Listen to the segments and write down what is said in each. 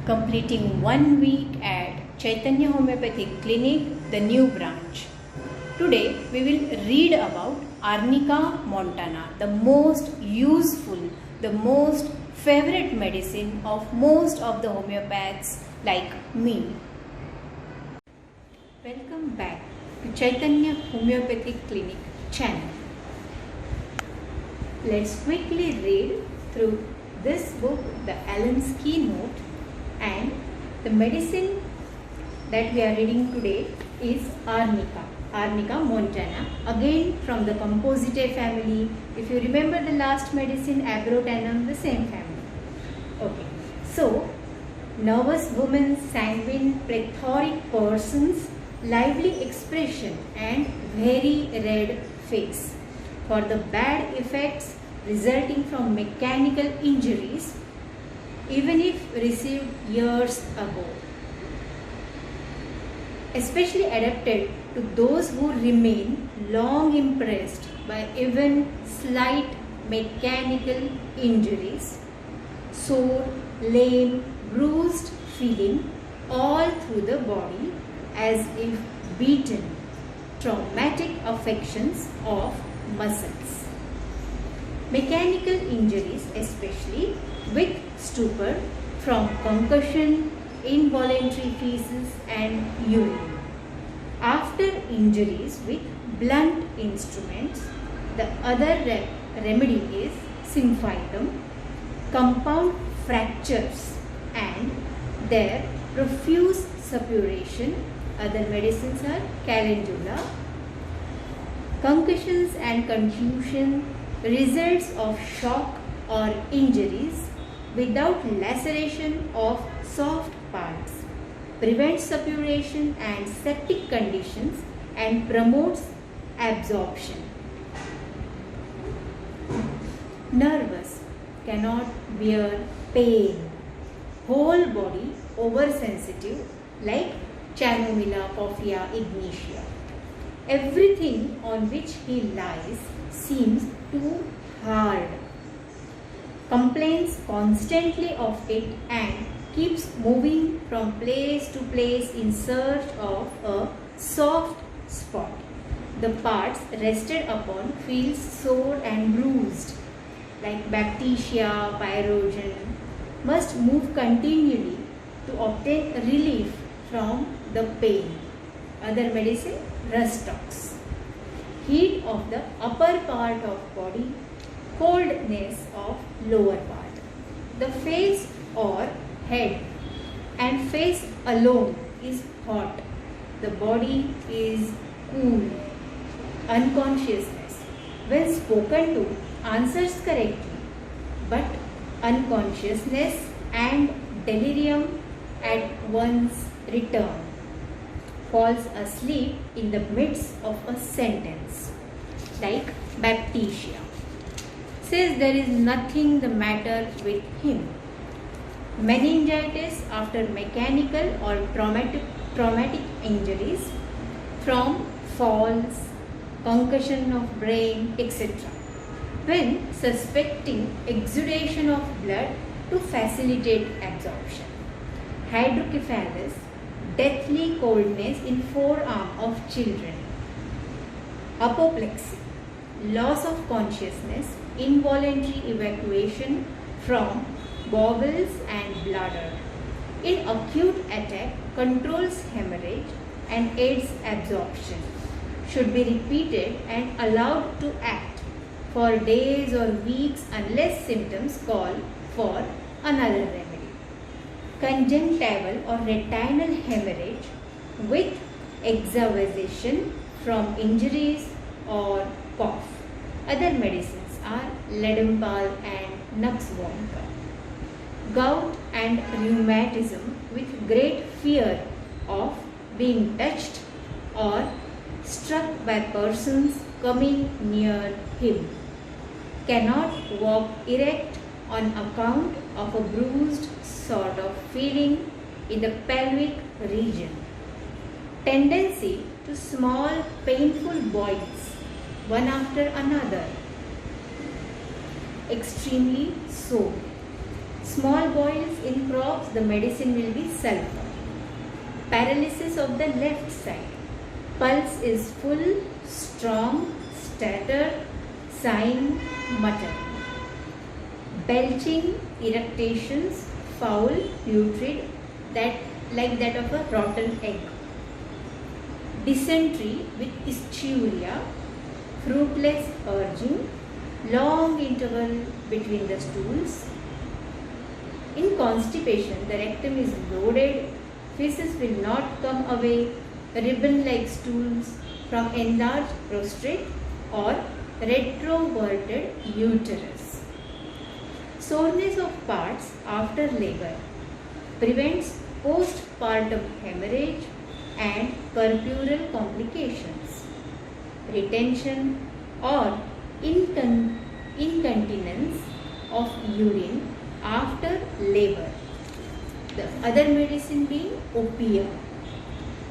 completing 1 week at Chaitanya Homeopathic Clinic, the new branch. Today we will read about Arnica montana, the most useful, the most favorite medicine of most of the homeopaths like me. Welcome back to Chaitanya Homeopathic Clinic channel. Let's quickly read through this book, the Allen's Keynote, and the medicine that we are reading today is Arnica montana, again from the Compositae family. If you remember the last medicine, Abrotanum, the same family. Okay, so nervous women, sanguine, plethoric persons, lively expression and very red face. For the bad effects resulting from mechanical injuries, even if received years ago. Especially adapted to those who remain long impressed by even slight mechanical injuries, sore, lame, bruised feeling all through the body as if beaten, traumatic affections of muscles. Mechanical injuries, especially with stupor from concussion, involuntary feces and urine. After injuries with blunt instruments, the other remedy is symphytum, compound fractures and their profuse suppuration. Other medicines are calendula. Concussions and contusion, results of shock or injuries without laceration of soft parts, prevents suppuration and septic conditions and promotes absorption. Nervous, cannot bear pain, whole body oversensitive like Chanomilla, Coffea, Ignatia. Everything on which he lies seems too hard. Complains constantly of it and keeps moving from place to place in search of a soft spot. The parts rested upon feels sore and bruised, like Bacteria, Pyrogen, must move continually to obtain relief from the pain. Other medicine, Rustox. Heat of the upper part of body, coldness of lower part. The face or head and face alone is hot. The body is cool. Unconsciousness, when spoken to, answers correctly, but unconsciousness and delirium at once return. Falls asleep in the midst of a sentence, like Bacteria. Says there is nothing the matter with him. Meningitis after mechanical or traumatic injuries from falls, concussion of brain, etc. When suspecting exudation of blood to facilitate absorption. Hydrocephalus, deathly coldness in forearm of children. Apoplexy, loss of consciousness, involuntary evacuation from bowels and bladder. In acute attack, controls hemorrhage and aids absorption. Should be repeated and allowed to act for days or weeks unless symptoms call for another remedy. Conjunctival or retinal hemorrhage with exavasation from injuries or cough. Other medicines are Ledempal and Nux vomica. Gout and rheumatism with great fear of being touched or struck by persons coming near him. Cannot walk erect on account of a bruised sort of feeling in the pelvic region. Tendency to small painful boils, one after another. Extremely sore. Small boils in crops, the medicine will be sulfur. Paralysis of the left side. Pulse is full, strong, stuttered, sign, mutter. Belching, eructations, foul, putrid, that like that of a rotten egg. Dysentery with ischia, fruitless urging, long interval between the stools. In constipation, the rectum is loaded, feces will not come away, ribbon-like stools from enlarged prostate or retroverted uterus. Soreness of parts after labor prevents postpartum hemorrhage and purpural complications. Retention or incontinence of urine after labor. The other medicine being opium.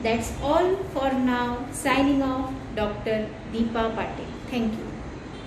That's all for now. Signing off, Dr. Deepa Patel. Thank you.